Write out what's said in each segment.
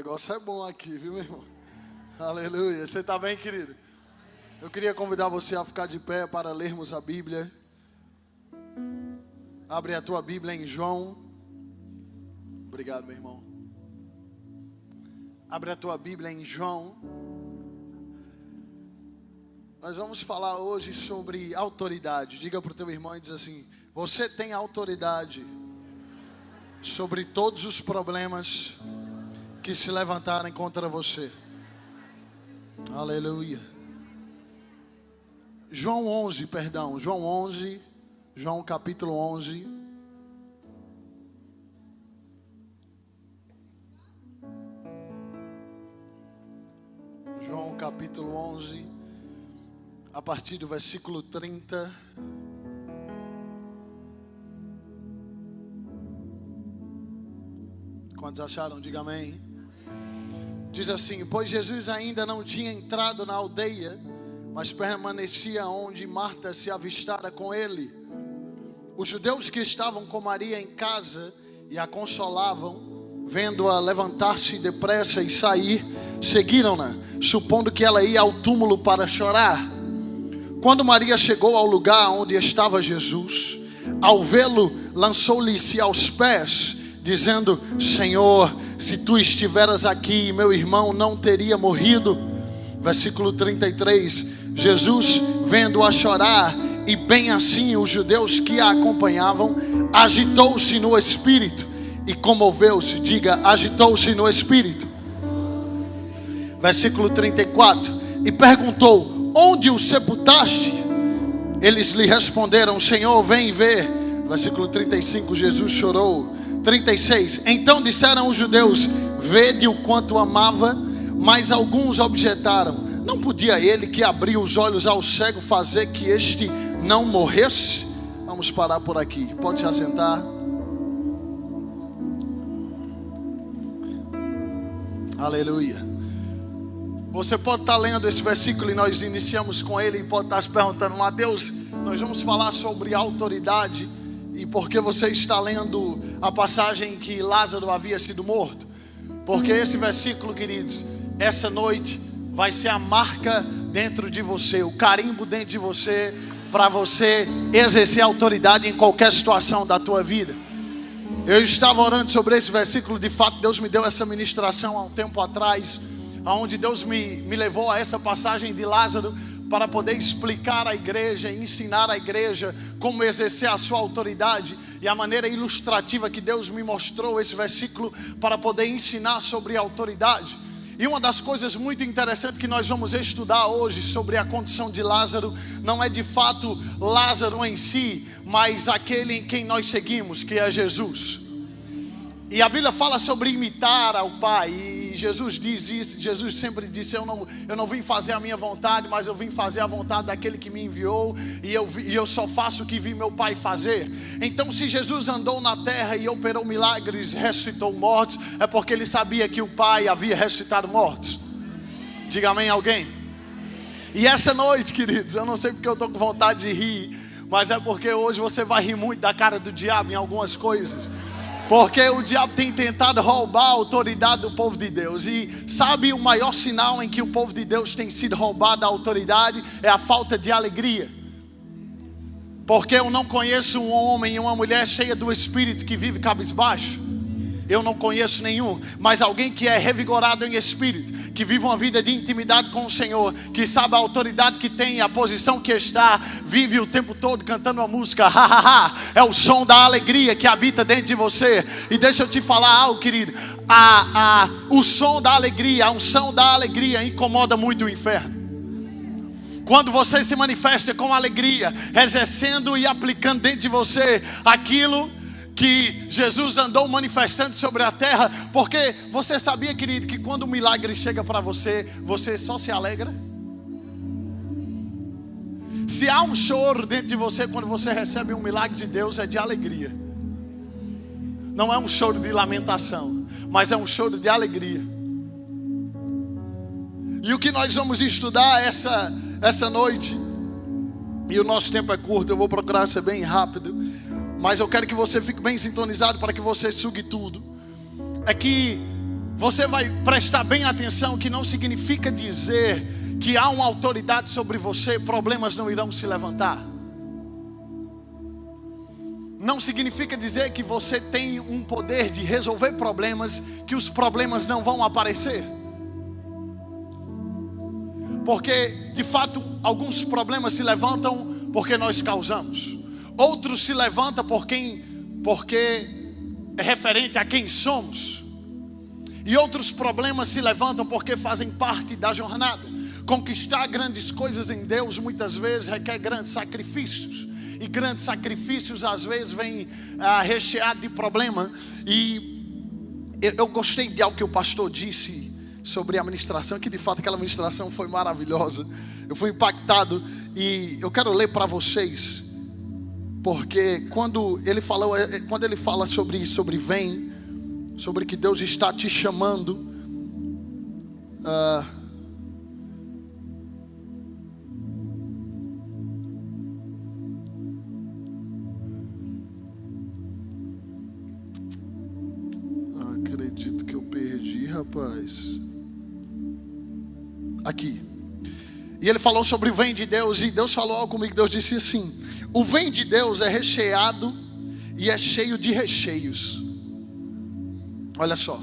negócio é bom aqui, viu, meu irmão? Aleluia. Você está bem, querido? Eu queria convidar você a ficar de pé para lermos a Bíblia. Abre a tua Bíblia em João. Obrigado, meu irmão. Abre a tua Bíblia em João. Nós vamos falar hoje sobre autoridade. Diga para o teu irmão e diz assim: você tem autoridade sobre todos os problemas que se levantarem contra você. Aleluia. João 11, perdão. João 11, João capítulo 11. João capítulo 11, a partir do versículo 30. Quantos acharam? Diga amém. Diz assim: pois Jesus ainda não tinha entrado na aldeia, mas permanecia onde Marta se avistara com ele. Os judeus que estavam com Maria em casa e a consolavam, vendo-a levantar-se depressa e sair, seguiram-na, supondo que ela ia ao túmulo para chorar. Quando Maria chegou ao lugar onde estava Jesus, ao vê-lo, lançou-lhe-se aos pés, dizendo: Senhor, se tu estiveras aqui, meu irmão não teria morrido. Versículo 33, Jesus, vendo-a chorar, e bem assim os judeus que a acompanhavam, agitou-se no espírito e comoveu-se. Diga, agitou-se no espírito. Versículo 34, e perguntou: onde o sepultaste? Eles lhe responderam: Senhor, vem ver. Versículo 35, Jesus chorou. 36, então disseram os judeus: vede o quanto amava. Mas alguns objetaram: não podia ele que abriu os olhos ao cego fazer que este não morresse? Vamos parar por aqui, pode se assentar. Aleluia. Você pode estar lendo esse versículo e nós iniciamos com ele, e pode estar se perguntando: Mateus, nós vamos falar sobre autoridade, e por que você está lendo a passagem que Lázaro havia sido morto? Porque esse versículo, queridos, essa noite vai ser a marca dentro de você, o carimbo dentro de você, para você exercer autoridade em qualquer situação da tua vida. Eu estava orando sobre esse versículo. De fato, Deus me deu essa ministração há um tempo atrás, onde Deus me levou a essa passagem de Lázaro, para poder explicar à igreja, ensinar à igreja como exercer a sua autoridade, e a maneira ilustrativa que Deus me mostrou esse versículo para poder ensinar sobre a autoridade. E uma das coisas muito interessantes que nós vamos estudar hoje sobre a condição de Lázaro, não é de fato Lázaro em si, mas aquele em quem nós seguimos, que é Jesus. E a Bíblia fala sobre imitar ao Pai, e Jesus diz isso. Jesus sempre disse: eu não vim fazer a minha vontade, mas eu vim fazer a vontade daquele que me enviou, e eu só faço o que vi meu Pai fazer. Então, se Jesus andou na terra e operou milagres, ressuscitou mortos, é porque ele sabia que o Pai havia ressuscitado mortos. Diga amém, alguém. E essa noite, queridos, eu não sei porque eu estou com vontade de rir, mas é porque hoje você vai rir muito da cara do diabo em algumas coisas. Porque o diabo tem tentado roubar a autoridade do povo de Deus. E sabe, o maior sinal em que o povo de Deus tem sido roubado a autoridade é a falta de alegria. Porque eu não conheço um homem e uma mulher cheia do Espírito que vive cabisbaixo. Eu não conheço nenhum. Mas alguém que é revigorado em Espírito, que vive uma vida de intimidade com o Senhor, que sabe a autoridade que tem, a posição que está, vive o tempo todo cantando a música, ha, ha, ha. É o som da alegria que habita dentro de você. E deixa eu te falar algo, querido. O som da alegria, a unção da alegria incomoda muito o inferno. Quando você se manifesta com alegria, exercendo e aplicando dentro de você aquilo que Jesus andou manifestando sobre a terra. Porque você sabia, querido, que quando o milagre chega para você, você só se alegra? Se há um choro dentro de você quando você recebe um milagre de Deus, é de alegria. Não é um choro de lamentação, mas é um choro de alegria. E o que nós vamos estudar essa noite, e o nosso tempo é curto, eu vou procurar ser bem rápido, mas eu quero que você fique bem sintonizado para que você sugue tudo. É que você vai prestar bem atenção que não significa dizer que há uma autoridade sobre você, problemas não irão se levantar. Não significa dizer que você tem um poder de resolver problemas, que os problemas não vão aparecer. Porque, de fato, alguns problemas se levantam porque nós causamos. Outros se levantam porque é referente a quem somos. E outros problemas se levantam porque fazem parte da jornada. Conquistar grandes coisas em Deus muitas vezes requer grandes sacrifícios. E grandes sacrifícios às vezes vêm recheados de problema. E eu gostei de algo que o pastor disse sobre a ministração, que de fato aquela ministração foi maravilhosa. Eu fui impactado e eu quero ler para vocês, porque quando ele fala sobre vem, sobre que Deus está te chamando, acredito que eu perdi, rapaz. Aqui. E ele falou sobre o vem de Deus, e Deus falou algo comigo. Deus disse assim: o vem de Deus é recheado e é cheio de recheios. Olha só,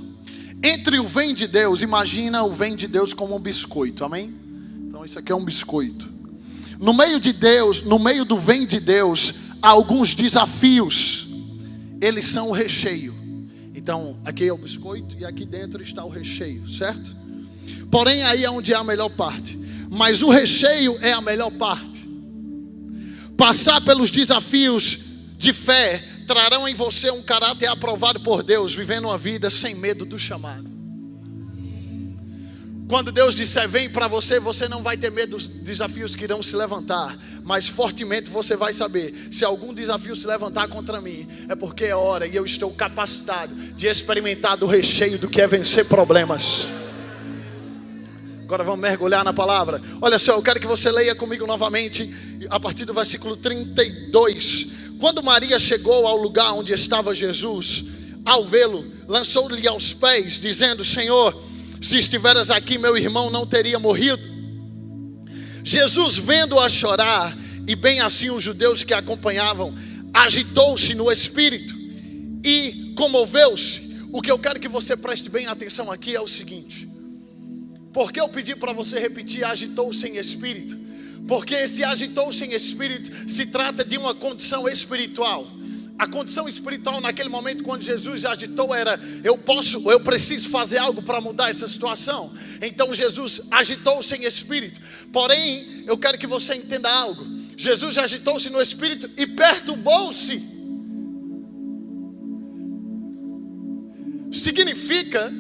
entre o vem de Deus, imagina o vem de Deus como um biscoito, amém? Então isso aqui é um biscoito. No meio de Deus, no meio do vem de Deus, há alguns desafios. Eles são o recheio. Então aqui é o biscoito e aqui dentro está o recheio, certo? Porém aí é onde é a melhor parte. Mas o recheio é a melhor parte. Passar pelos desafios de fé trarão em você um caráter aprovado por Deus, vivendo uma vida sem medo do chamado. Quando Deus disser vem para você, você não vai ter medo dos desafios que irão se levantar, mas fortemente você vai saber: se algum desafio se levantar contra mim, é porque é hora e eu estou capacitado de experimentar do recheio do que é vencer problemas. Agora vamos mergulhar na palavra. Olha só, eu quero que você leia comigo novamente a partir do versículo 32. Quando Maria chegou ao lugar onde estava Jesus, ao vê-lo, lançou-lhe aos pés, dizendo: Senhor, se estiveras aqui, meu irmão não teria morrido. Jesus, vendo-a chorar, e bem assim os judeus que a acompanhavam, agitou-se no espírito e comoveu-se. O que eu quero que você preste bem atenção aqui é o seguinte: porque eu pedi para você repetir agitou-se em espírito? Porque esse agitou-se em espírito se trata de uma condição espiritual. A condição espiritual naquele momento, quando Jesus agitou, era: eu preciso fazer algo para mudar essa situação. Então Jesus agitou-se em espírito. Porém, eu quero que você entenda algo: Jesus agitou-se no espírito e perturbou-se. Significa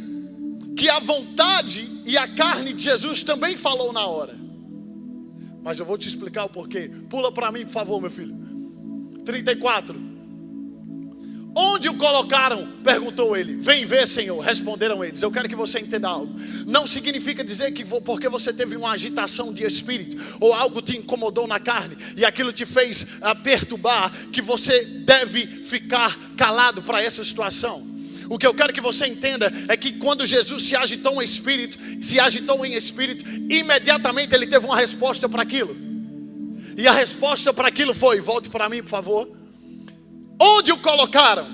que a vontade e a carne de Jesus também falou na hora. Mas eu vou te explicar o porquê. Pula para mim, por favor, meu filho. 34. Onde o colocaram? Perguntou ele. Vem ver, Senhor. Responderam eles. Eu quero que você entenda algo. Não significa dizer que porque você teve uma agitação de espírito, ou algo te incomodou na carne, e aquilo te fez perturbar, que você deve ficar calado para essa situação. O que eu quero que você entenda é que quando Jesus se agitou em espírito, imediatamente ele teve uma resposta para aquilo. E a resposta para aquilo foi: volte para mim, por favor. Onde o colocaram?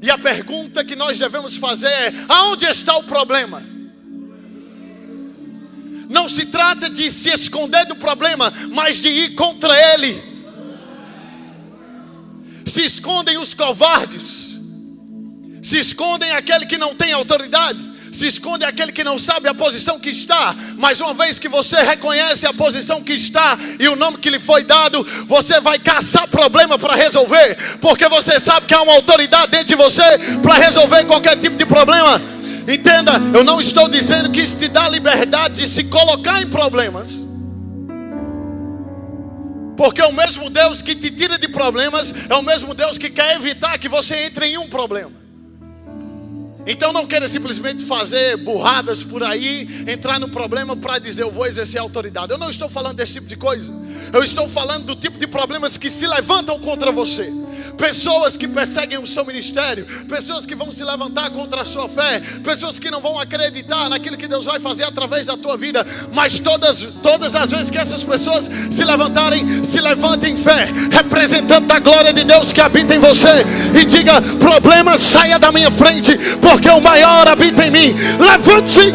E a pergunta que nós devemos fazer é: aonde está o problema? Não se trata de se esconder do problema, mas de ir contra ele. Se escondem os covardes, se escondem aquele que não tem autoridade, se esconde aquele que não sabe a posição que está. Mas uma vez que você reconhece a posição que está e o nome que lhe foi dado, você vai caçar problema para resolver, porque você sabe que há uma autoridade dentro de você para resolver qualquer tipo de problema. Entenda, eu não estou dizendo que isso te dá liberdade de se colocar em problemas, porque o mesmo Deus que te tira de problemas é o mesmo Deus que quer evitar que você entre em um problema. Então não queira simplesmente fazer burradas por aí, entrar no problema para dizer eu vou exercer autoridade. Eu não estou falando desse tipo de coisa. Eu estou falando do tipo de problemas que se levantam contra você. Pessoas que perseguem o seu ministério, pessoas que vão se levantar contra a sua fé, pessoas que não vão acreditar naquilo que Deus vai fazer através da tua vida. Mas todas as vezes que essas pessoas se levantarem, se levantem em fé, representando a glória de Deus que habita em você, e diga: problema, saia da minha frente, porque o maior habita em mim. Levante-se.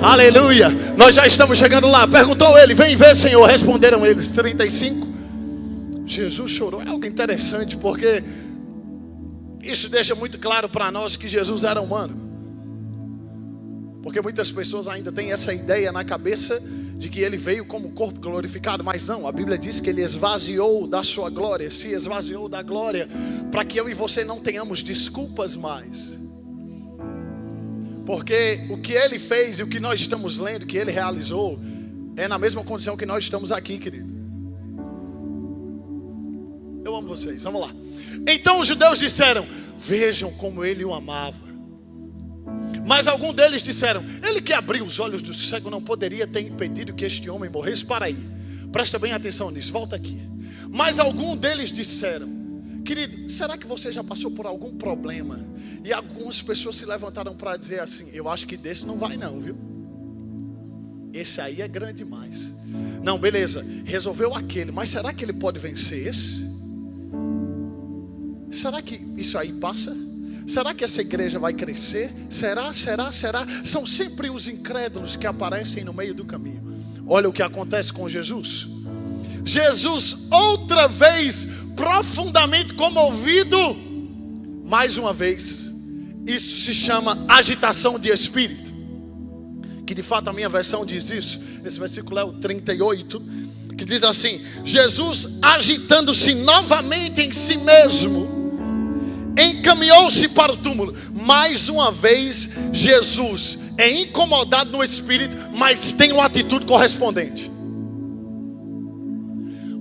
Aleluia. Nós já estamos chegando lá. Perguntou ele: vem ver, Senhor. Responderam eles. 35. Jesus chorou. É algo interessante, porque isso deixa muito claro para nós que Jesus era humano. Porque muitas pessoas ainda têm essa ideia na cabeça de que ele veio como corpo glorificado, mas não, a Bíblia diz que ele esvaziou da sua glória, se esvaziou da glória, para que eu e você não tenhamos desculpas mais. Porque o que ele fez e o que nós estamos lendo, que ele realizou, é na mesma condição que nós estamos aqui, querido. Eu amo vocês, vamos lá. Então os judeus disseram: vejam como ele o amava. Mas alguns deles disseram: ele que abriu os olhos do cego não poderia ter impedido que este homem morresse? Para aí, presta bem atenção nisso, volta aqui. Mas alguns deles disseram: querido, será que você já passou por algum problema? E algumas pessoas se levantaram para dizer assim: eu acho que desse não vai não, viu? Esse aí é grande demais. Não, beleza, resolveu aquele, mas será que ele pode vencer esse? Será que isso aí passa? Será que essa igreja vai crescer? Será? São sempre os incrédulos que aparecem no meio do caminho. Olha o que acontece com Jesus. Jesus, outra vez, profundamente comovido, mais uma vez, isso se chama agitação de espírito. Que de fato a minha versão diz isso. Esse versículo é o 38, que diz assim: Jesus, agitando-se novamente em si mesmo, encaminhou-se para o túmulo. Mais uma vez, Jesus é incomodado no espírito, mas tem uma atitude correspondente.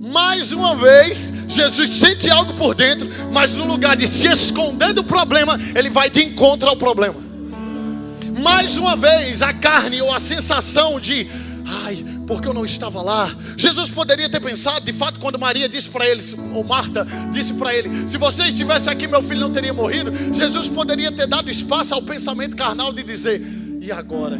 Mais uma vez, Jesus sente algo por dentro, mas no lugar de se esconder do problema, ele vai de encontro ao problema. Mais uma vez, a carne ou a sensação de: ai, porque eu não estava lá. Jesus poderia ter pensado, de fato, quando Maria disse para eles, ou Marta disse para ele: se você estivesse aqui, meu filho não teria morrido. Jesus poderia ter dado espaço ao pensamento carnal de dizer: e agora?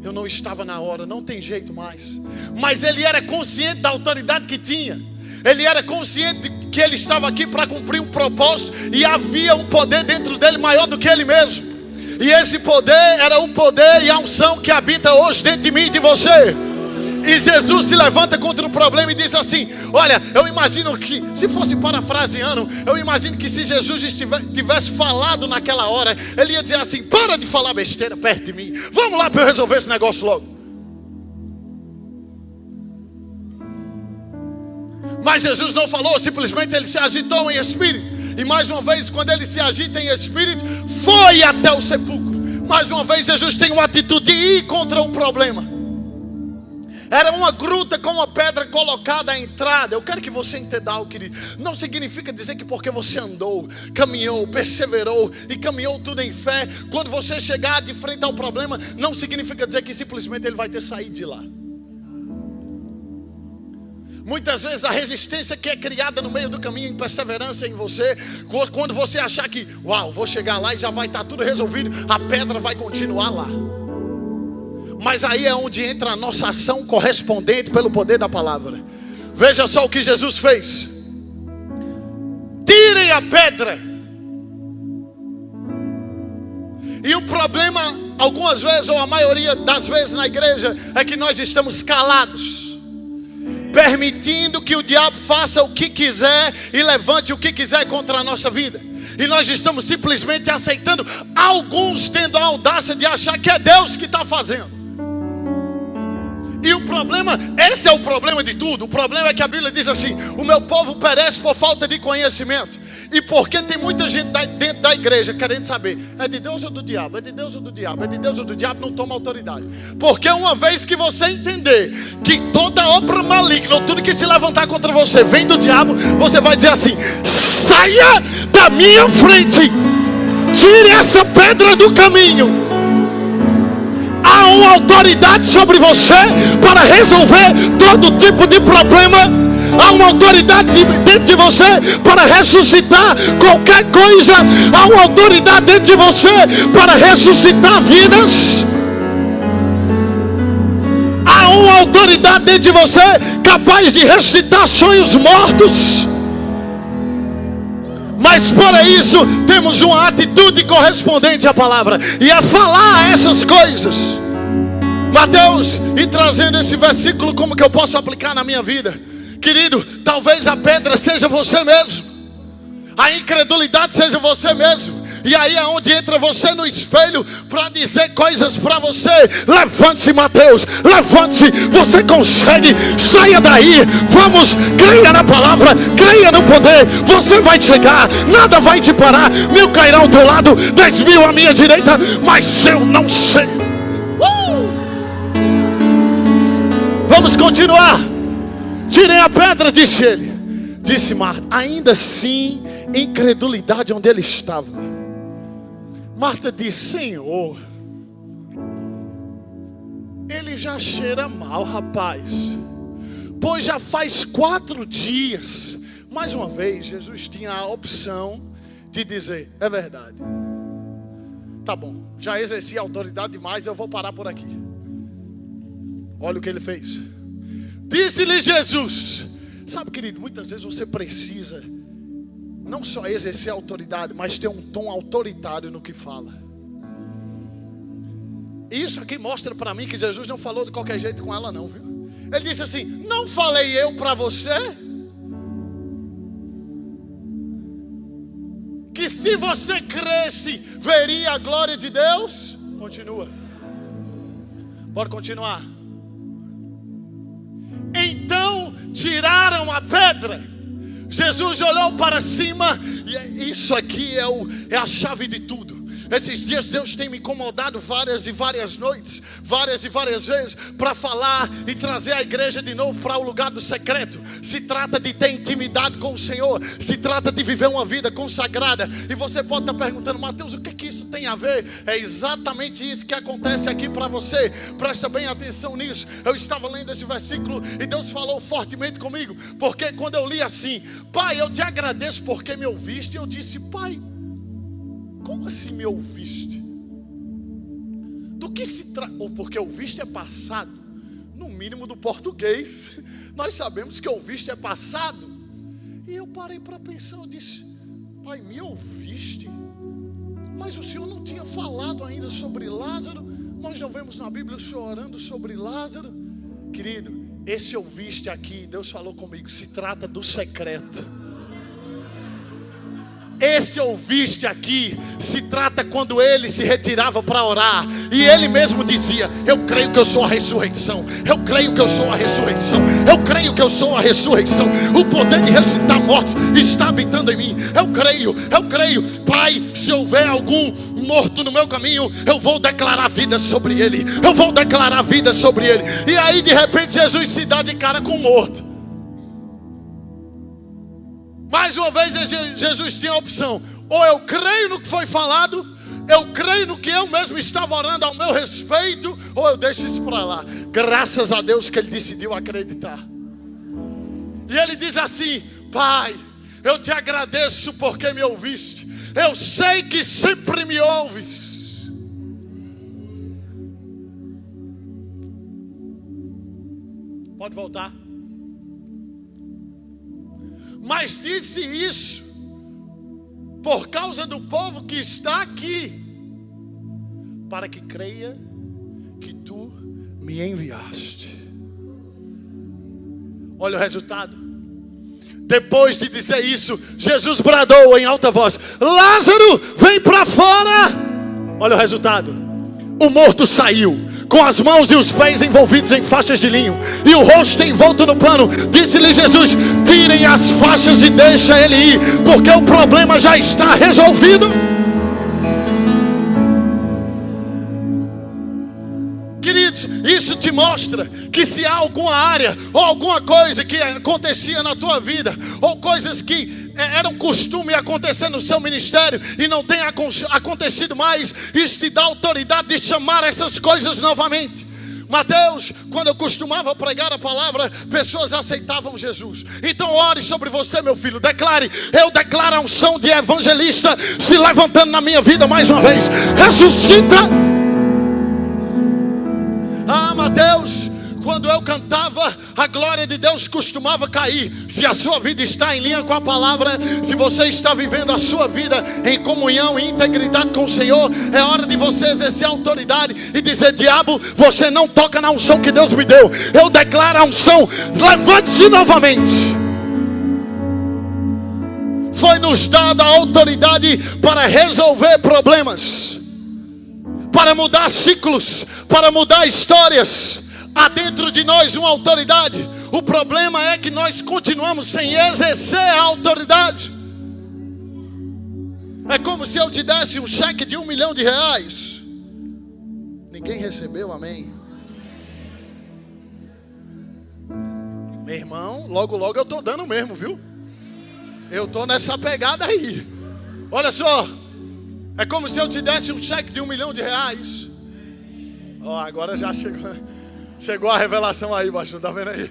Eu não estava na hora, não tem jeito mais. Mas ele era consciente da autoridade que tinha. Ele era consciente de que ele estava aqui para cumprir um propósito, e havia um poder dentro dele maior do que ele mesmo. E esse poder era o poder e a unção que habita hoje dentro de mim e de você. E Jesus se levanta contra o problema e diz assim: olha, eu imagino que, se fosse parafraseando, eu imagino que se Jesus tivesse falado naquela hora, ele ia dizer assim: para de falar besteira perto de mim, vamos lá para eu resolver esse negócio logo. Mas Jesus não falou, simplesmente ele se agitou em espírito. E mais uma vez, quando ele se agita em espírito, foi até o sepulcro. Mais uma vez, Jesus tem uma atitude de ir contra o problema. Era uma gruta com uma pedra colocada à entrada. Eu quero que você entenda algo, querido. Não significa dizer que porque você andou, caminhou, perseverou e caminhou tudo em fé, quando você chegar de frente ao problema, não significa dizer que simplesmente ele vai ter saído de lá. Muitas vezes a resistência que é criada no meio do caminho, em perseverança em você, quando você achar que, uau, vou chegar lá e já vai estar tudo resolvido, a pedra vai continuar lá. Mas aí é onde entra a nossa ação correspondente pelo poder da palavra. Veja só o que Jesus fez: tirem a pedra. E o problema, algumas vezes, ou a maioria das vezes na igreja, é que nós estamos calados, permitindo que o diabo faça o que quiser e levante o que quiser contra a nossa vida. E nós estamos simplesmente aceitando, alguns tendo a audácia de achar que é Deus que está fazendo. E o problema, esse é o problema de tudo. O problema é que a Bíblia diz assim: o meu povo perece por falta de conhecimento. E porque tem muita gente dentro da igreja querendo saber, é de Deus ou do diabo? É de Deus ou do diabo? É de Deus ou do diabo? Não toma autoridade. Porque uma vez que você entender que toda obra maligna, ou tudo que se levantar contra você vem do diabo, você vai dizer assim: saia da minha frente, tire essa pedra do caminho. Há uma autoridade sobre você para resolver todo tipo de problema. Há uma autoridade dentro de você para ressuscitar qualquer coisa. Há uma autoridade dentro de você para ressuscitar vidas. Há uma autoridade dentro de você capaz de ressuscitar sonhos mortos. Mas para isso temos uma atitude correspondente à palavra, e é falar essas coisas. Mateus, e trazendo esse versículo, como que eu posso aplicar na minha vida? Querido, talvez a pedra seja você mesmo, a incredulidade seja você mesmo. E aí é onde entra você no espelho para dizer coisas para você. Levante-se, Mateus, levante-se, você consegue, saia daí, vamos, creia na palavra, creia no poder, você vai chegar, nada vai te parar. 1000 cairão ao teu lado, 10.000 à minha direita, mas eu não sei. Vamos continuar. Tirem a pedra, disse ele. Disse Marta, ainda assim, incredulidade onde ele estava. Marta disse: Senhor, ele já cheira mal, rapaz, pois já faz 4 dias. Mais uma vez, Jesus tinha a opção de dizer: é verdade, tá bom, já exerci autoridade demais, eu vou parar por aqui. Olha o que ele fez. Disse-lhe Jesus. Sabe, querido, muitas vezes você precisa não só exercer autoridade, mas ter um tom autoritário no que fala. Isso aqui mostra para mim que Jesus não falou de qualquer jeito com ela não, viu? Ele disse assim: não falei eu para você que se você cresce, veria a glória de Deus? Continua. Pode continuar. Então tiraram a pedra. Jesus olhou para cima, e isso aqui é a chave de tudo. Esses dias Deus tem me incomodado várias e várias noites, várias e várias vezes, para falar e trazer a igreja de novo para o lugar do secreto. Se trata de ter intimidade com o Senhor, se trata de viver uma vida consagrada. E você pode estar perguntando: Mateus, o que isso tem a ver? É exatamente isso que acontece aqui para você. Presta bem atenção nisso. Eu estava lendo esse versículo e Deus falou fortemente comigo, porque quando eu li assim: Pai, eu te agradeço porque me ouviste. Eu disse: Pai, como assim me ouviste? Do que se trata? Ou porque ouviste é passado, no mínimo do português. Nós sabemos que ouviste é passado. E eu parei para pensar, eu disse: Pai, me ouviste? Mas o Senhor não tinha falado ainda sobre Lázaro. Nós não vemos na Bíblia o Senhor orando sobre Lázaro. Querido, esse ouviste aqui, Deus falou comigo, se trata do secreto. Esse ouviste aqui se trata quando ele se retirava para orar, e ele mesmo dizia: eu creio que eu sou a ressurreição, eu creio que eu sou a ressurreição, eu creio que eu sou a ressurreição. O poder de ressuscitar mortos está habitando em mim. Eu creio. Pai, se houver algum morto no meu caminho, eu vou declarar vida sobre ele. Eu vou declarar vida sobre ele. E aí de repente Jesus se dá de cara com o morto. Mais uma vez Jesus tinha a opção: ou eu creio no que foi falado, eu creio no que eu mesmo estava orando ao meu respeito, ou eu deixo isso para lá. Graças a Deus que ele decidiu acreditar. E ele diz assim: Pai, eu te agradeço porque me ouviste. Eu sei que sempre me ouves. Pode voltar. Mas disse isso por causa do povo que está aqui, para que creia que tu me enviaste. Olha o resultado. Depois de dizer isso, Jesus bradou em alta voz: Lázaro, vem para fora. Olha o resultado. O morto saiu, com as mãos e os pés envolvidos em faixas de linho, e o rosto envolto no pano. Disse-lhe Jesus: tirem as faixas e deixa ele ir, porque o problema já está resolvido. Queridos, isso te mostra que se há alguma área ou alguma coisa que acontecia na tua vida, ou coisas que eram costume acontecer no seu ministério e não tem acontecido mais, isso te dá autoridade de chamar essas coisas novamente. Mateus, quando eu costumava pregar a palavra, pessoas aceitavam Jesus. Então ore sobre você, meu filho. Declare: eu declaro a unção de evangelista se levantando na minha vida mais uma vez. Ressuscita. Ah, Mateus, quando eu cantava, a glória de Deus costumava cair. Se a sua vida está em linha com a palavra, se você está vivendo a sua vida em comunhão e integridade com o Senhor, é hora de você exercer autoridade e dizer: diabo, você não toca na unção que Deus me deu. Eu declaro a unção, levante-se novamente. Foi nos dada a autoridade para resolver problemas, para mudar ciclos, para mudar histórias. Há dentro de nós uma autoridade. O problema é que nós continuamos sem exercer a autoridade. É como se eu te desse um cheque de R$1 milhão. Ninguém recebeu, amém? Meu irmão, logo logo eu estou dando mesmo, viu? Eu estou nessa pegada aí. Olha só. É como se eu te desse um cheque de R$1 milhão. Ó, agora já chegou a revelação aí, baixo, tá vendo aí?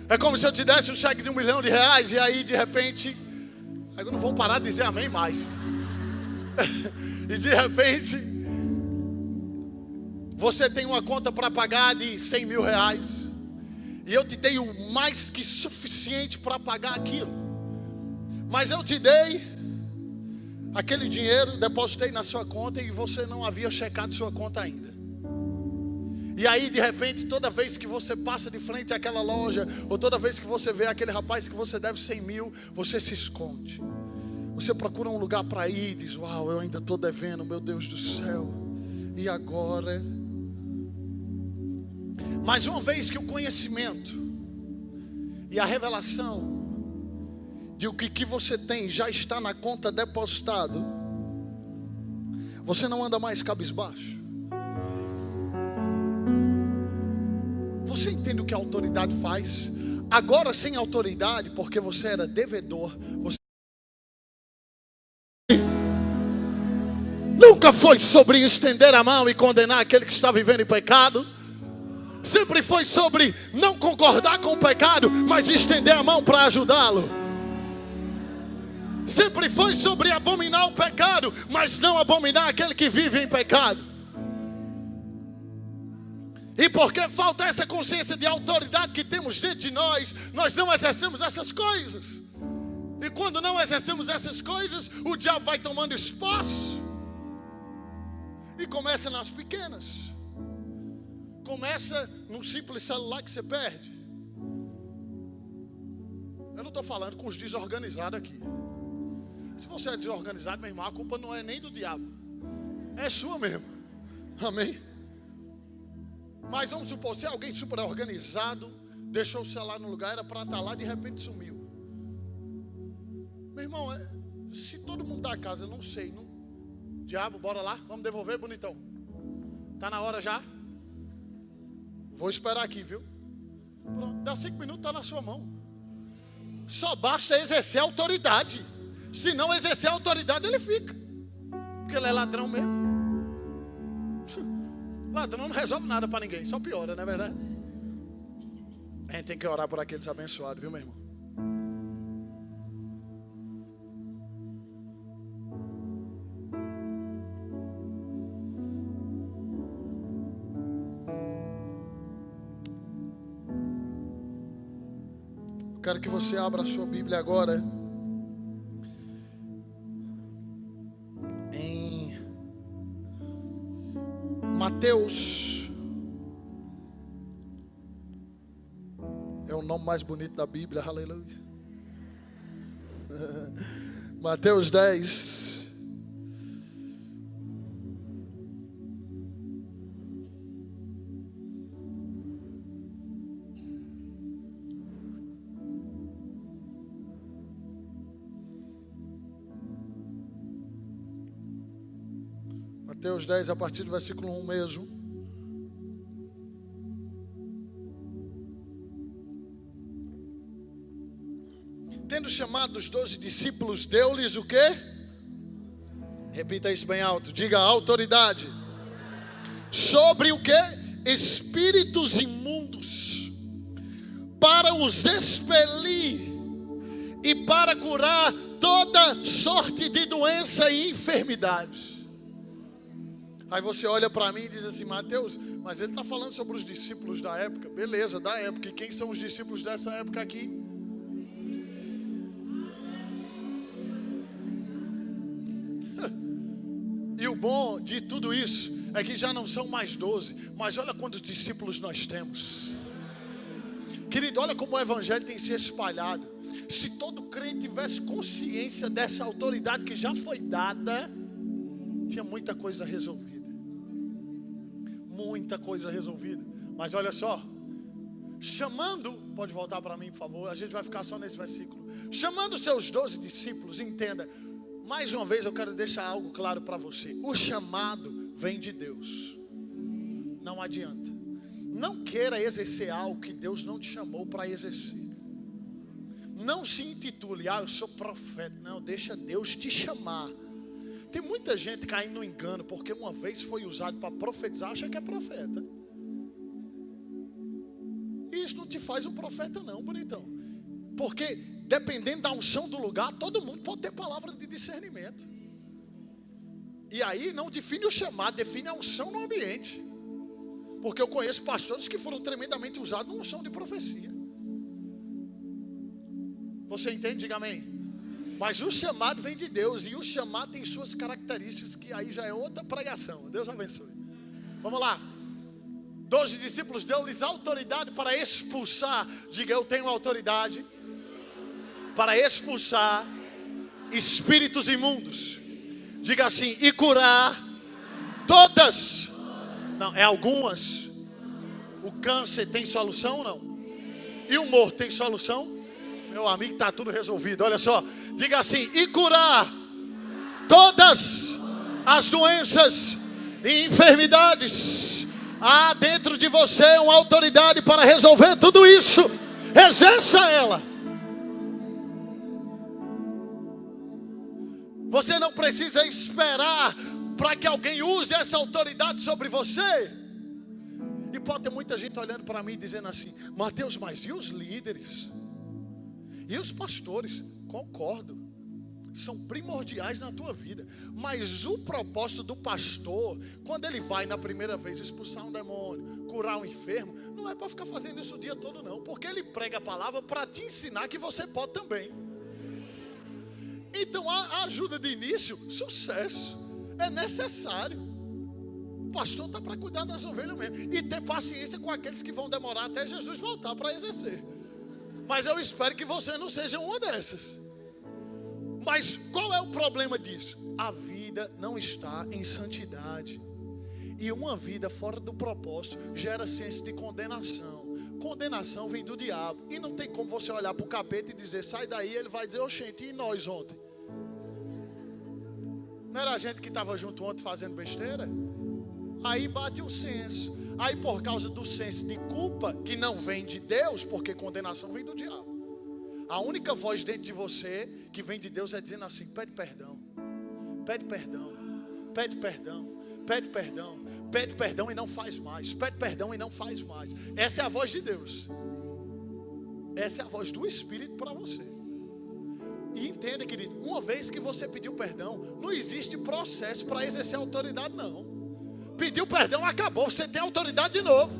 É como se eu te desse um cheque de R$1 milhão e aí de repente, eu não vou parar de dizer amém mais. E de repente, você tem uma conta para pagar de R$100 mil, e eu te dei o mais que suficiente para pagar aquilo. Mas eu te dei aquele dinheiro, depositei na sua conta e você não havia checado sua conta ainda. E aí de repente, toda vez que você passa de frente àquela loja, ou toda vez que você vê aquele rapaz que você deve 100 mil, você se esconde. Você procura um lugar para ir e diz: uau, eu ainda estou devendo, meu Deus do céu. E agora? Mas uma vez que o conhecimento e a revelação de o que você tem já está na conta depositado, você não anda mais cabisbaixo. Você entende o que a autoridade faz? Agora sem autoridade, porque você era devedor, você nunca foi sobre estender a mão e condenar aquele que está vivendo em pecado. Sempre foi sobre não concordar com o pecado, mas estender a mão para ajudá-lo. Sempre foi sobre abominar o pecado, mas não abominar aquele que vive em pecado. E porque falta essa consciência de autoridade que temos dentro de nós, nós não exercemos essas coisas. E quando não exercemos essas coisas, o diabo vai tomando espaço. E começa nas pequenas. Começa num simples celular que você perde. Eu não estou falando com os desorganizados aqui. Se você é desorganizado, meu irmão, a culpa não é nem do diabo, é sua mesmo. Amém? Mas vamos supor, se alguém super organizado deixou o celular no lugar, era para estar lá, de repente sumiu. Meu irmão, se todo mundo da casa, não sei, não... Diabo, bora lá, vamos devolver, bonitão. Tá na hora já? Vou esperar aqui, viu? Pronto, dá 5 minutos, tá na sua mão. Só basta exercer a autoridade. Se não exercer a autoridade, ele fica. Porque ele é ladrão mesmo. Ladrão não resolve nada para ninguém, só piora, não é verdade? A gente tem que orar por aqueles abençoados, viu, meu irmão? Eu quero que você abra a sua Bíblia agora em Mateus. É o nome mais bonito da Bíblia, aleluia. Mateus 10. Mateus 10, a partir do versículo 1 mesmo. Tendo chamado os 12 discípulos, deu-lhes o quê? Repita isso bem alto. Diga: autoridade. Sobre o quê? Espíritos imundos, para os expelir e para curar toda sorte de doença e enfermidades. Aí você olha para mim e diz assim: Mateus, mas ele está falando sobre os discípulos da época. Beleza, da época. E quem são os discípulos dessa época aqui? E o bom de tudo isso é que já não são mais 12, mas olha quantos discípulos nós temos. Querido, olha como o evangelho tem se espalhado. Se todo crente tivesse consciência dessa autoridade que já foi dada, tinha muita coisa resolvida. Muita coisa resolvida. Mas olha só, chamando, pode voltar para mim por favor, a gente vai ficar só nesse versículo. Chamando seus 12 discípulos, entenda, mais uma vez eu quero deixar algo claro para você. O chamado vem de Deus. Não adianta. Não queira exercer algo que Deus não te chamou para exercer. Não se intitule: eu sou profeta. Não, deixa Deus te chamar. Tem muita gente caindo no engano, porque uma vez foi usado para profetizar, acha que é profeta. Isso não te faz um profeta não, bonitão. Porque dependendo da unção do lugar, todo mundo pode ter palavra de discernimento. E aí não define o chamado, define a unção no ambiente. Porque eu conheço pastores que foram tremendamente usados na unção de profecia. Você entende? Diga amém. Mas o chamado vem de Deus, e o chamado tem suas características, que aí já é outra pregação. Deus abençoe. Vamos lá. 12 discípulos deu-lhes autoridade para expulsar. Diga: eu tenho autoridade para expulsar espíritos imundos. Diga assim: e curar todas. Não, é algumas. O câncer tem solução ou não? E o morto tem solução? Meu amigo, está tudo resolvido. Olha só, diga assim: e curar todas as doenças e enfermidades. Há dentro de você uma autoridade para resolver tudo isso. Exerça ela. Você não precisa esperar para que alguém use essa autoridade sobre você. E pode ter muita gente olhando para mim dizendo assim: Mateus, mas e os líderes? E os pastores? Concordo, são primordiais na tua vida. Mas o propósito do pastor, quando ele vai na primeira vez expulsar um demônio, curar um enfermo, não é para ficar fazendo isso o dia todo não. Porque ele prega a palavra para te ensinar que você pode também. Então a ajuda de início, sucesso, é necessário. O pastor está para cuidar das ovelhas mesmo. E ter paciência com aqueles que vão demorar até Jesus voltar para exercer. Mas eu espero que você não seja uma dessas. Mas qual é o problema disso? A vida não está em santidade. E uma vida fora do propósito gera senso de condenação. Condenação vem do diabo. E não tem como você olhar para o capeta e dizer: sai daí. Ele vai dizer: oxente, e nós ontem? Não era a gente que estava junto ontem fazendo besteira? Aí bate o senso. Aí por causa do senso de culpa, que não vem de Deus, porque condenação vem do diabo. A única voz dentro de você que vem de Deus é dizendo assim: pede perdão, pede perdão, pede perdão, pede perdão, pede perdão e não faz mais, pede perdão e não faz mais. Essa é a voz de Deus. Essa é a voz do Espírito para você. E entenda, querido, uma vez que você pediu perdão, não existe processo para exercer autoridade não. Pediu perdão, acabou, você tem autoridade de novo.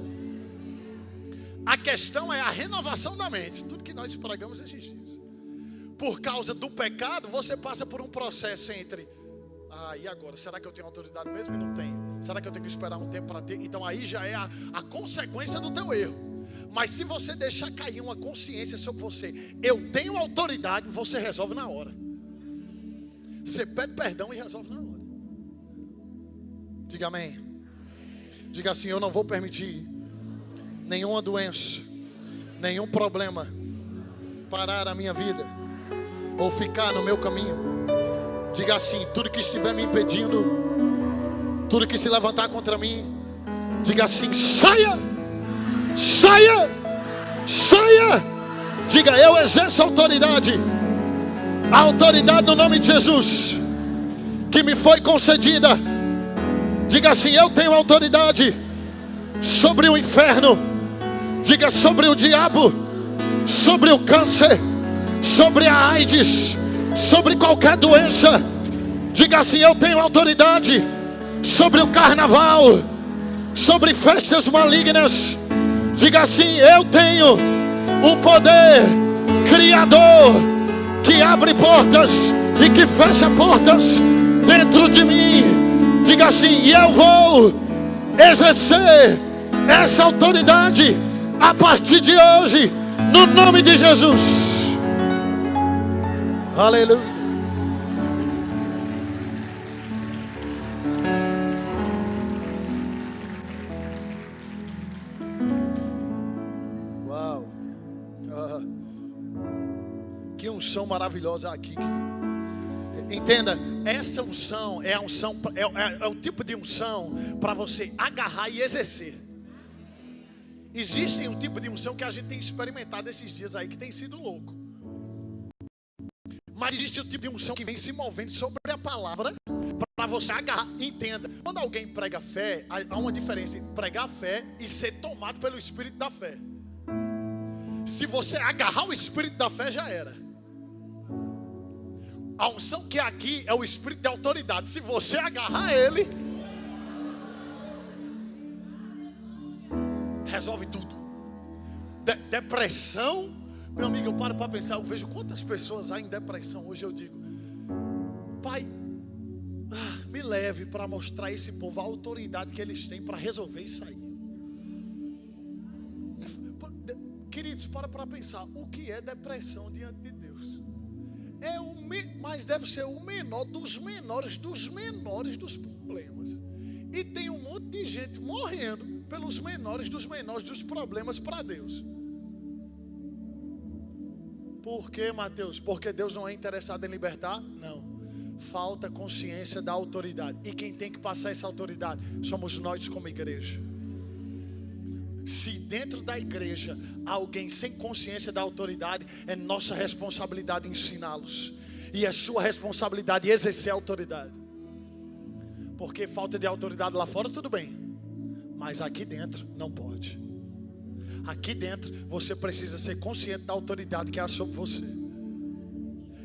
A questão é a renovação da mente. Tudo que nós pregamos esses dias. Por causa do pecado, você passa por um processo entre: e agora? Será que eu tenho autoridade mesmo? E não tenho. Será que eu tenho que esperar um tempo para ter? Então aí já é a consequência do teu erro. Mas se você deixar cair uma consciência sobre você: eu tenho autoridade, você resolve na hora. Você pede perdão e resolve na hora. Diga amém. Diga assim: eu não vou permitir nenhuma doença, nenhum problema parar a minha vida ou ficar no meu caminho. Diga assim: tudo que estiver me impedindo Tudo que se levantar contra mim, diga assim: saia, saia, saia. Diga: eu exerço autoridade. A autoridade no nome de Jesus que me foi concedida. Diga assim: eu tenho autoridade sobre o inferno. Diga: sobre o diabo, sobre o câncer, sobre a AIDS, sobre qualquer doença. Diga assim: eu tenho autoridade sobre o carnaval, sobre festas malignas. Diga assim: eu tenho o poder criador que abre portas e que fecha portas dentro de mim. Diga assim: e eu vou exercer essa autoridade a partir de hoje, no nome de Jesus. Aleluia. Uau. Que unção maravilhosa aqui, querido. Entenda, essa unção é a unção, é o tipo de unção para você agarrar e exercer. Existe um tipo de unção que a gente tem experimentado esses dias aí, que tem sido louco. Mas existe o tipo de unção que vem se movendo sobre a palavra para você agarrar. Entenda, quando alguém prega fé, há uma diferença entre pregar fé e ser tomado pelo Espírito da fé. Se você agarrar o Espírito da fé, já era. A unção que é aqui é o Espírito de autoridade. Se você agarrar ele, resolve tudo. Depressão, meu amigo, eu paro para pensar, eu vejo quantas pessoas há em depressão hoje. Eu digo: Pai, me leve para mostrar a esse povo a autoridade que eles têm para resolver isso aí. Queridos, para pensar, o que é depressão diante de Deus? Mas deve ser o menor dos menores dos problemas. E tem um monte de gente morrendo pelos menores dos problemas para Deus. Por quê, Mateus? Porque Deus não é interessado em libertar? Não. Falta consciência da autoridade. E quem tem que passar essa autoridade somos nós como igreja. Se dentro da igreja há alguém sem consciência da autoridade, é nossa responsabilidade ensiná-los. E é sua responsabilidade exercer a autoridade. Porque falta de autoridade lá fora tudo bem, mas aqui dentro não pode. Aqui dentro você precisa ser consciente da autoridade que há sobre você.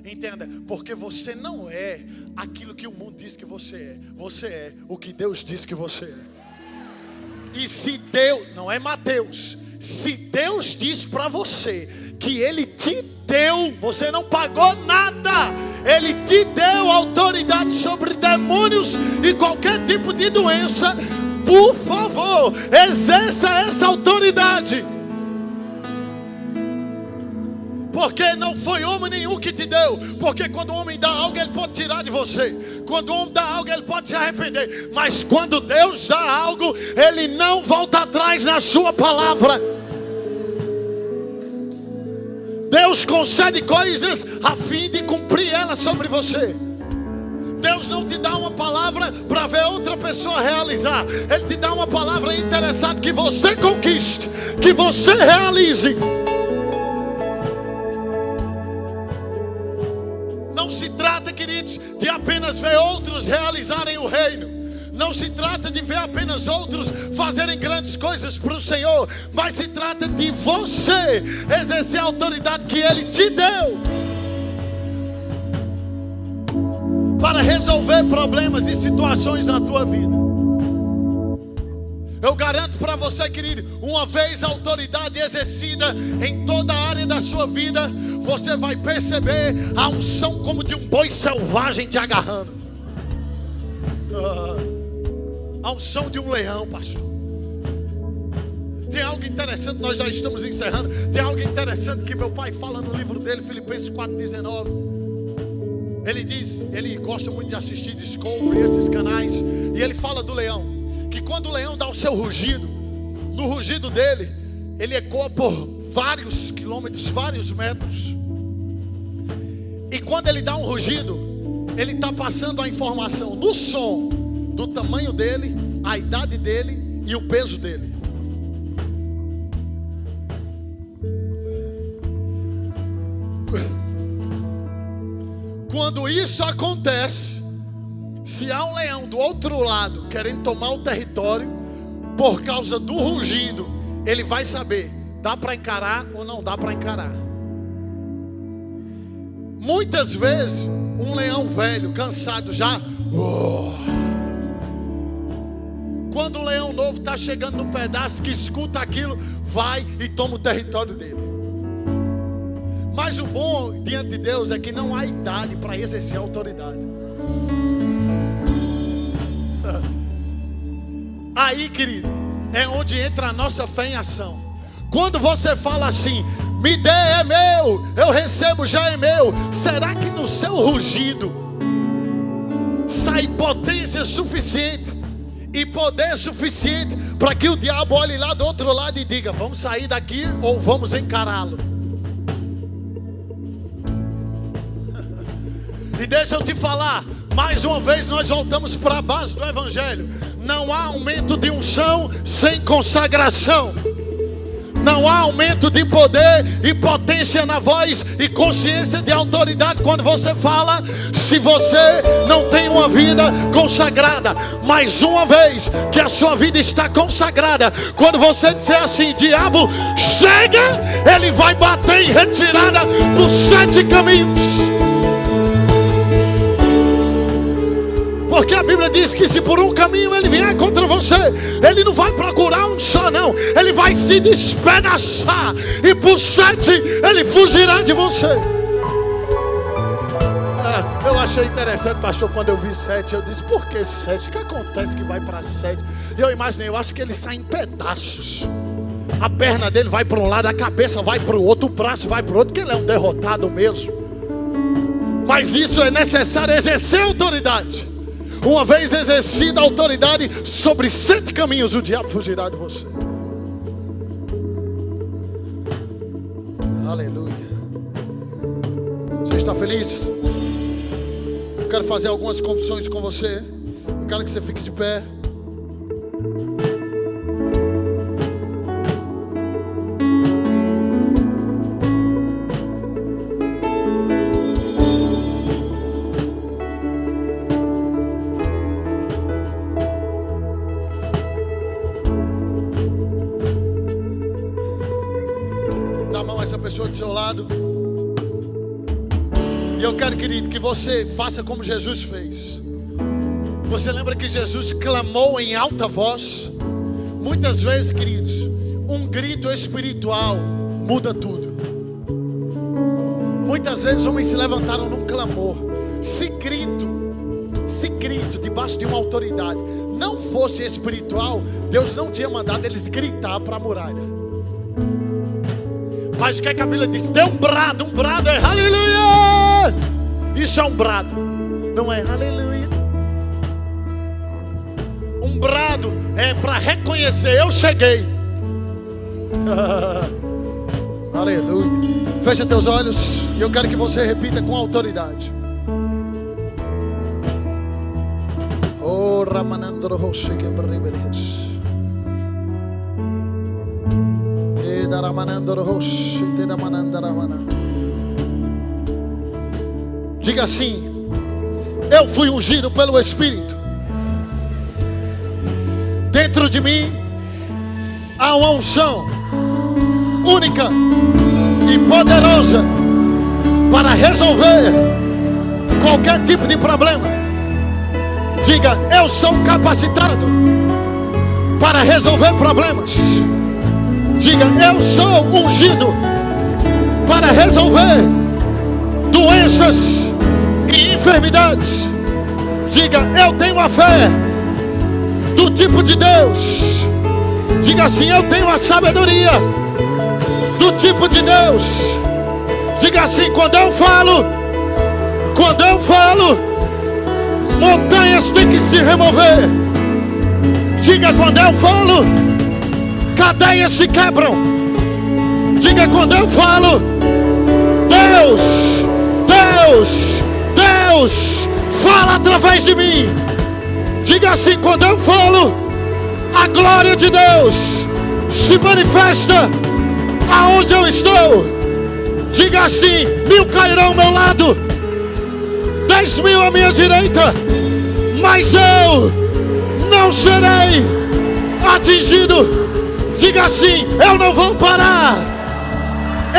Entenda, porque você não é aquilo que o mundo diz que você é. Você é o que Deus diz que você é. E se Deus, não é Mateus, se Deus diz para você que Ele te deu, você não pagou nada, Ele te deu autoridade sobre demônios e qualquer tipo de doença, por favor, exerça essa autoridade. Porque não foi homem nenhum que te deu. Porque quando o homem dá algo, ele pode tirar de você. Quando o homem dá algo, ele pode se arrepender. Mas quando Deus dá algo, Ele não volta atrás na sua palavra. Deus concede coisas a fim de cumprir elas sobre você. Deus não te dá uma palavra para ver outra pessoa realizar. Ele te dá uma palavra interessada que você conquiste, que você realize. Não se trata, queridos, de apenas ver outros realizarem o reino. Não se trata de ver apenas outros fazerem grandes coisas para o Senhor. Mas se trata de você exercer a autoridade que Ele te deu para resolver problemas e situações na tua vida. Eu garanto para você, querido, uma vez a autoridade exercida em toda a área da sua vida, você vai perceber a unção como de um boi selvagem te agarrando. A unção de um leão, pastor. Tem algo interessante, nós já estamos encerrando. Tem algo interessante que meu pai fala no livro dele, Filipenses 4,19. Ele diz, ele gosta muito de assistir Discovery, esses canais, e ele fala do leão. Que quando o leão dá o seu rugido, no rugido dele, ele ecoa por vários quilômetros, vários metros. E quando ele dá um rugido, ele está passando a informação no som do tamanho dele, a idade dele e o peso dele. Quando isso acontece, se há um leão do outro lado querendo tomar o território, por causa do rugido, ele vai saber, dá para encarar ou não dá para encarar. Muitas vezes, um leão velho, cansado já, quando o leão novo está chegando no pedaço, que escuta aquilo, vai e toma o território dele. Mas o bom diante de Deus é que não há idade para exercer a autoridade. Aí, querido, é onde entra a nossa fé em ação. Quando você fala assim, me dê, é meu, eu recebo, já é meu. Será que no seu rugido sai potência suficiente e poder suficiente para que o diabo olhe lá do outro lado e diga, vamos sair daqui ou vamos encará-lo? E deixa eu te falar, mais uma vez nós voltamos para a base do Evangelho. Não há aumento de unção sem consagração. Não há aumento de poder e potência na voz e consciência de autoridade quando você fala, se você não tem uma vida consagrada. Mais uma vez que a sua vida está consagrada, quando você disser assim, diabo, chega, ele vai bater em retirada dos 7 caminhos. Porque a Bíblia diz que se por um caminho ele vier contra você, ele não vai procurar um só não, ele vai se despedaçar, e por 7 ele fugirá de você. Eu achei interessante, pastor, quando eu vi 7, eu disse, por que 7? O que acontece que vai para 7? E eu imaginei, eu acho que ele sai em pedaços. A perna dele vai para um lado, a cabeça vai para o outro, o braço vai para o outro, porque ele é um derrotado mesmo. Mas isso é necessário exercer autoridade. Uma vez exercida a autoridade sobre 7 caminhos, o diabo fugirá de você. Aleluia. Você está feliz? Eu quero fazer algumas confissões com você. Eu quero que você fique de pé. Pessoa do seu lado. E eu quero, querido, que você faça como Jesus fez. Você lembra que Jesus clamou em alta voz? Muitas vezes, queridos, um grito espiritual muda tudo. Muitas vezes homens se levantaram num clamor. Se grito debaixo de uma autoridade não fosse espiritual, Deus não tinha mandado eles gritar para a muralha. Mas o que é que a Bíblia diz? Dê um brado é aleluia. Isso é um brado, não é aleluia. Um brado é para reconhecer, eu cheguei. Aleluia. Fecha teus olhos e eu quero que você repita com autoridade. Oh, Ramanandro Roche que brilhas. Diga assim: eu fui ungido pelo Espírito. Dentro de mim há uma unção única e poderosa para resolver qualquer tipo de problema. Diga: eu sou capacitado para resolver problemas. Diga: eu sou ungido para resolver doenças e enfermidades. Diga: eu tenho a fé do tipo de Deus. Diga assim: eu tenho a sabedoria do tipo de Deus. Diga assim: quando eu falo, montanhas têm que se remover. Diga: quando eu falo, cadeias se quebram. Diga: quando eu falo, Deus fala através de mim. Diga assim: quando eu falo, a glória de Deus se manifesta aonde eu estou. Diga assim: 1000 cairão ao meu lado, 10.000 à minha direita, mas eu não serei atingido. Diga assim: eu não vou parar,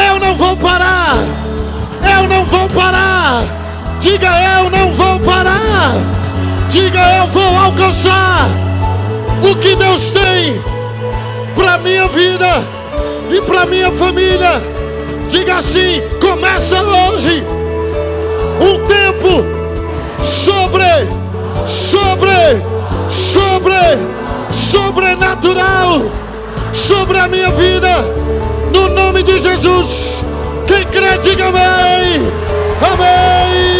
eu não vou parar, eu não vou parar. Diga: eu não vou parar. Diga: eu vou alcançar o que Deus tem para minha vida e para minha família. Diga assim: começa hoje um tempo sobrenatural sobre a minha vida, no nome de Jesus. Quem crê, diga amém. Amém.